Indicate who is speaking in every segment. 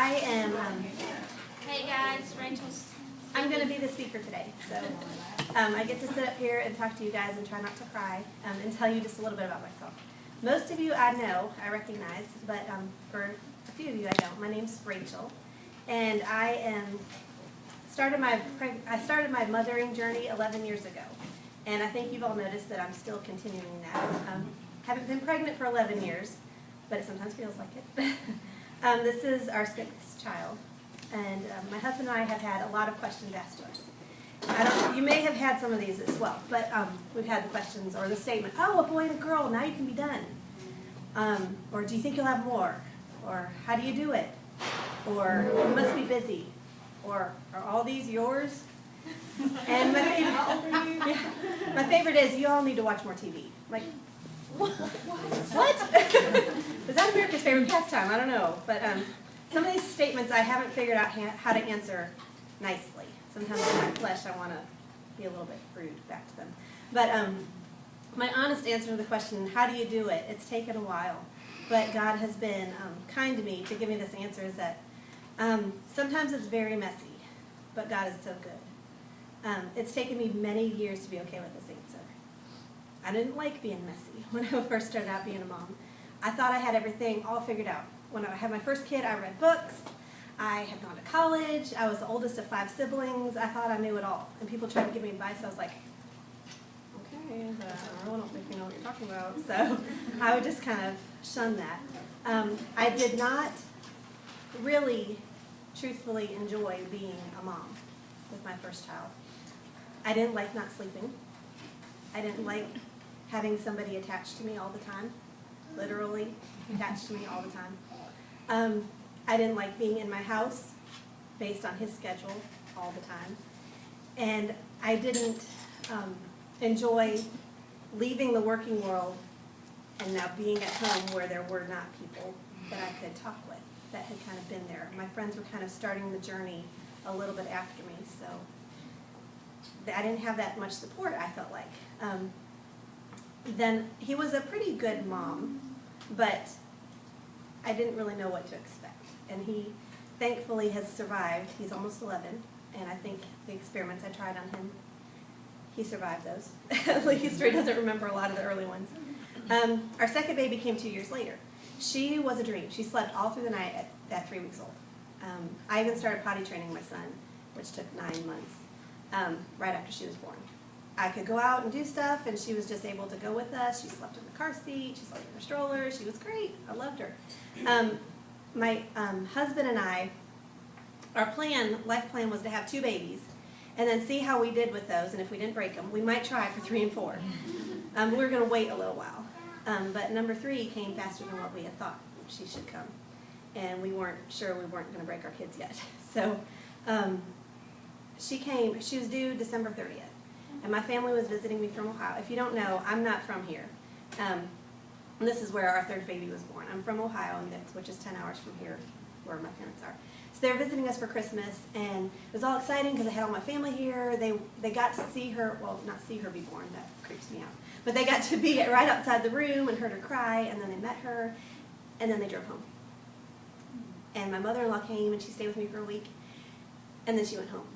Speaker 1: I am,
Speaker 2: Hey guys, Rachel's.
Speaker 1: I'm going to be the speaker today. So I get to sit up here and talk to you guys and try not to cry and tell you just a little bit about myself. Most of you I know, I recognize, but for a few of you I don't. My name's Rachel, and I started my mothering journey 11 years ago. And I think you've all noticed that I'm still continuing that. Haven't been pregnant for 11 years, but it sometimes feels like it. This is our 6th child, and my husband and I have had a lot of questions asked to us. You may have had some of these as well, but we've had the questions or the statement, oh, a boy and a girl, now you can be done. Or do you think you'll have more? Or how do you do it? Or you must be busy. Or are all these yours? And my favorite is, you all need to watch more TV. Like, what? Is that America's favorite pastime? I don't know. But some of these statements I haven't figured out how to answer nicely. Sometimes in my flesh I want to be a little bit rude back to them. But my honest answer to the question, how do you do it? It's taken a while. But God has been kind to me to give me this answer is that sometimes it's very messy, but God is so good. It's taken me many years to be okay with this answer. I didn't like being messy when I first started out being a mom. I thought I had everything all figured out. When I had my first kid, I read books. I had gone to college. I was the oldest of 5 siblings. I thought I knew it all. And people tried to give me advice. I was like, okay, but I really don't think you know what you're talking about. So I would just kind of shun that. I did not really, truthfully enjoy being a mom with my first child. I didn't like not sleeping. I didn't like having somebody attached to me all the time, literally attached to me all the time. I didn't like being in my house based on his schedule all the time. And I didn't enjoy leaving the working world and now being at home where there were not people that I could talk with that had kind of been there. My friends were kind of starting the journey a little bit after me, so I didn't have that much support, I felt like. Then he was a pretty good mom, but I didn't really know what to expect. And he thankfully has survived. He's almost 11, and I think the experiments I tried on him, he survived those. At least he doesn't remember a lot of the early ones. Our second baby came 2 years later. She was a dream. She slept all through the night at 3 weeks old. I even started potty training my son, which took 9 months, right after she was born. I could go out and do stuff, and she was just able to go with us. She slept in the car seat. She slept in her stroller. She was great. I loved her. My husband and I, our life plan was to have 2 babies, and then see how we did with those, and if we didn't break them, we might try for 3 and 4. We were going to wait a little while. But number 3 came faster than what we had thought she should come. And we weren't sure we weren't going to break our kids yet. So she was due December 30th. And my family was visiting me from Ohio. If you don't know, I'm not from here. And this is where our 3rd baby was born. I'm from Ohio, which is 10 hours from here, where my parents are. So they were visiting us for Christmas, and it was all exciting because I had all my family here. They got to see her, well, not see her be born, that creeps me out. But they got to be right outside the room and heard her cry, and then they met her, and then they drove home. And my mother-in-law came, and she stayed with me for a week, and then she went home.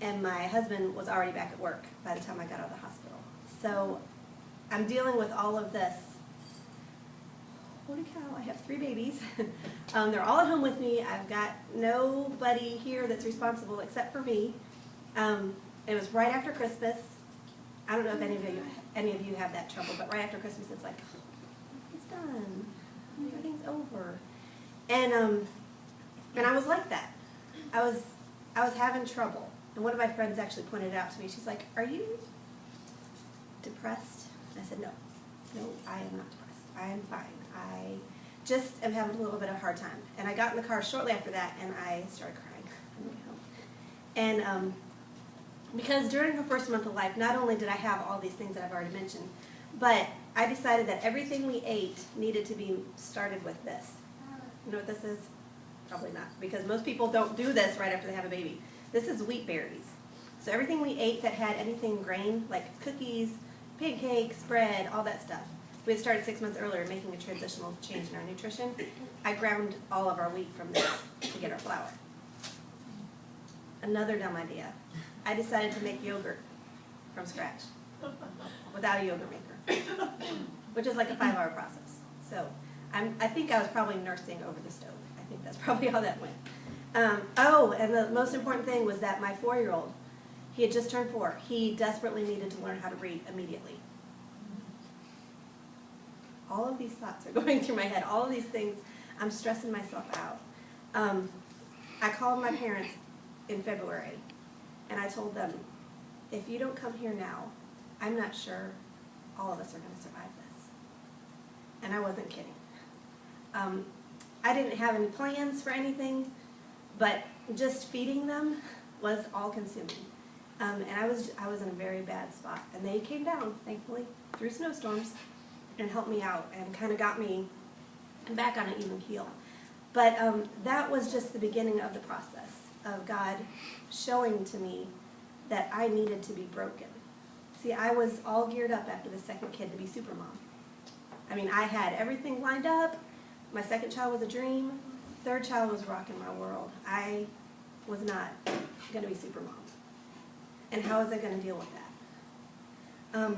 Speaker 1: And my husband was already back at work by the time I got out of the hospital. So I'm dealing with all of this. Holy cow, I have 3 babies. They're all at home with me. I've got nobody here that's responsible except for me. It was right after Christmas. I don't know if any of you have that trouble, but right after Christmas it's like, oh, it's done. Everything's over. And I was like that. I was having trouble. And one of my friends actually pointed it out to me. She's like, are you depressed? And I said, no. No, I am not depressed. I am fine. I just am having a little bit of a hard time. And I got in the car shortly after that, and I started crying on the way home. And because during her first month of life, not only did I have all these things that I've already mentioned, but I decided that everything we ate needed to be started with this. You know what this is? Probably not, because most people don't do this right after they have a baby. This is wheat berries. So everything we ate that had anything grain, like cookies, pancakes, bread, all that stuff, we had started 6 months earlier making a transitional change in our nutrition. I ground all of our wheat from this to get our flour. Another dumb idea. I decided to make yogurt from scratch without a yogurt maker, which is like a 5-hour process. So I think I was probably nursing over the stove. I think that's probably how that went. Oh, and the most important thing was that my 4-year-old, he had just turned 4. He desperately needed to learn how to read immediately. All of these thoughts are going through my head. All of these things, I'm stressing myself out. I called my parents in February, and I told them, if you don't come here now, I'm not sure all of us are going to survive this. And I wasn't kidding. I didn't have any plans for anything, but just feeding them was all-consuming. And I was in a very bad spot. And they came down, thankfully, through snowstorms and helped me out and kind of got me back on an even keel. But that was just the beginning of the process of God showing to me that I needed to be broken. See, I was all geared up after the second kid to be super mom. I mean, I had everything lined up. My second child was a dream. Third child was rocking my world. I was not going to be super mom. And how was I going to deal with that?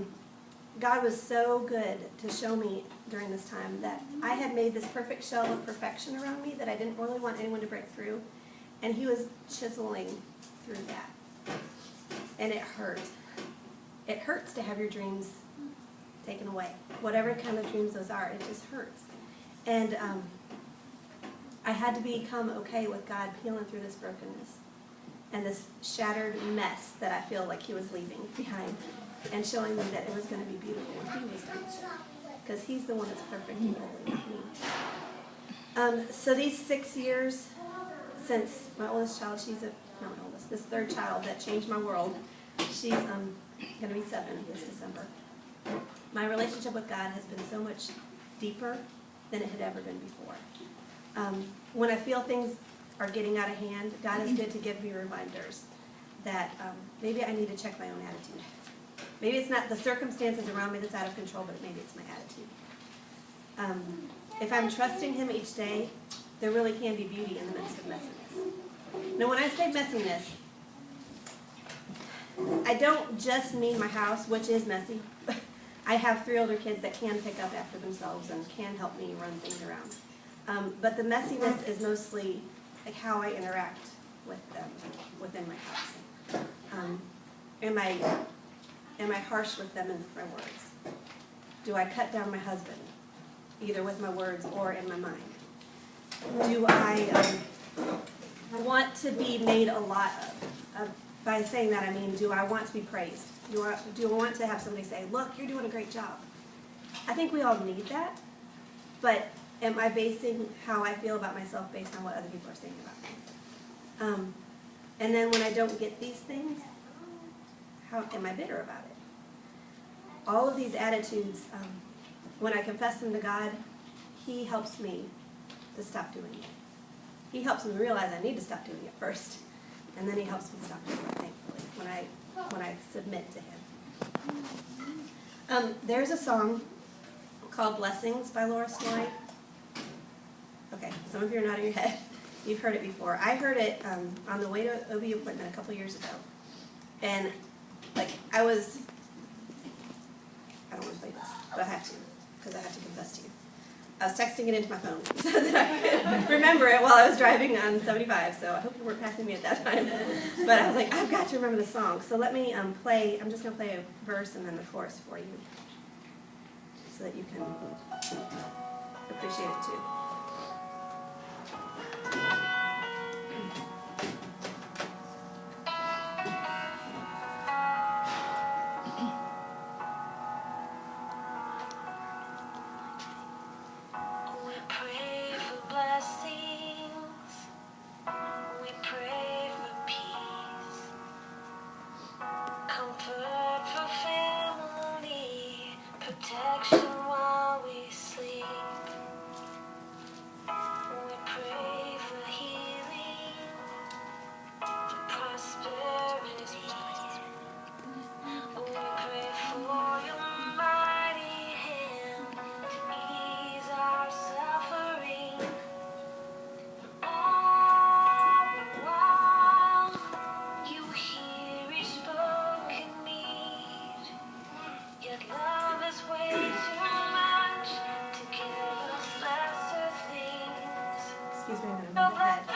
Speaker 1: God was so good to show me during this time that I had made this perfect shell of perfection around me that I didn't really want anyone to break through. And he was chiseling through that. And it hurt. It hurts to have your dreams taken away. Whatever kind of dreams those are, it just hurts. And I had to become okay with God peeling through this brokenness and this shattered mess that I feel like he was leaving behind and showing me that it was going to be beautiful when he was done. Because he's the one that's perfect and holy, not me. So these 6 years since my oldest child, not my oldest, this third child that changed my world, she's going to be 7 this December. My relationship with God has been so much deeper than it had ever been before. When I feel things are getting out of hand, God is good to give me reminders that maybe I need to check my own attitude. Maybe it's not the circumstances around me that's out of control, but maybe it's my attitude. If I'm trusting him each day, there really can be beauty in the midst of messiness. Now, when I say messiness, I don't just mean my house, which is messy. I have 3 older kids that can pick up after themselves and can help me run things around. But the messiness is mostly like how I interact with them within my house. Am I harsh with them in my words? Do I cut down my husband, either with my words or in my mind? Do I want to be made a lot of? By saying that, I mean, do I want to be praised? Do I want to have somebody say, look, you're doing a great job? I think we all need that, but am I basing how I feel about myself based on what other people are saying about me? And then when I don't get these things, how am I bitter about it? All of these attitudes, when I confess them to God, he helps me to stop doing it. He helps me realize I need to stop doing it first, and then he helps me stop doing it, thankfully, when I submit to him. There's a song called Blessings by Laura Story. Okay, some of you are nodding your head. You've heard it before. I heard it on the way to OB appointment a couple years ago. And I don't want to play this, but I have to, because I have to confess to you. I was texting it into my phone so that I could remember it while I was driving on 75, so I hope you weren't passing me at that time. But I was like, I've got to remember the song. So let me I'm just going to play a verse and then the chorus for you so that you can appreciate it too. Excuse me, I'm going to move ahead.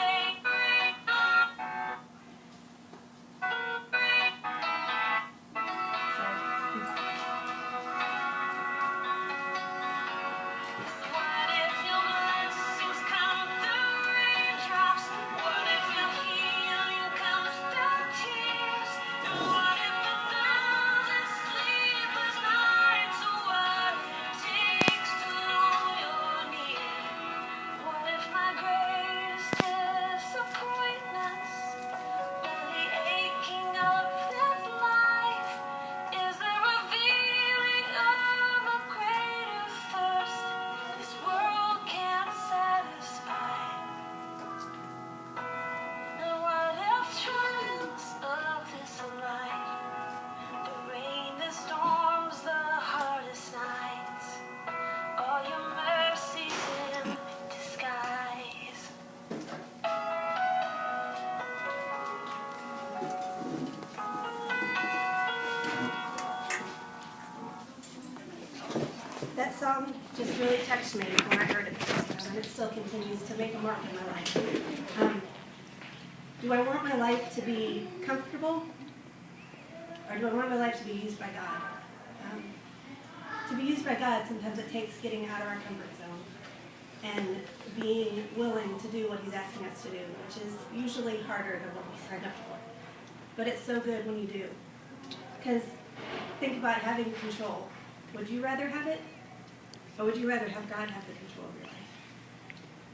Speaker 1: That song just really touched me when I heard it the first time, and it still continues to make a mark in my life. Do I want my life to be comfortable, or do I want my life to be used by God? To be used by God, sometimes it takes getting out of our comfort zone and being willing to do what He's asking us to do, which is usually harder than what we signed up for. But it's so good when you do. Because think about having control. Would you rather have it? Or would you rather have God have the control of your life?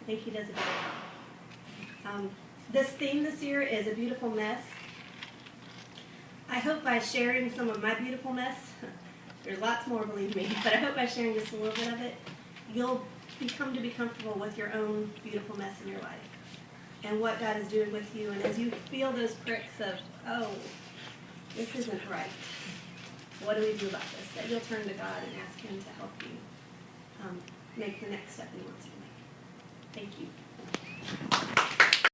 Speaker 1: I think He does a better job. This theme this year is a beautiful mess. I hope by sharing some of my beautiful mess, there's lots more, believe me, but I hope by sharing just a little bit of it, you'll become to be comfortable with your own beautiful mess in your life and what God is doing with you. And as you feel those pricks of, oh, this isn't right, what do we do about this? That you'll turn to God and ask Him to help you make the next step He wants you to make. Thank you.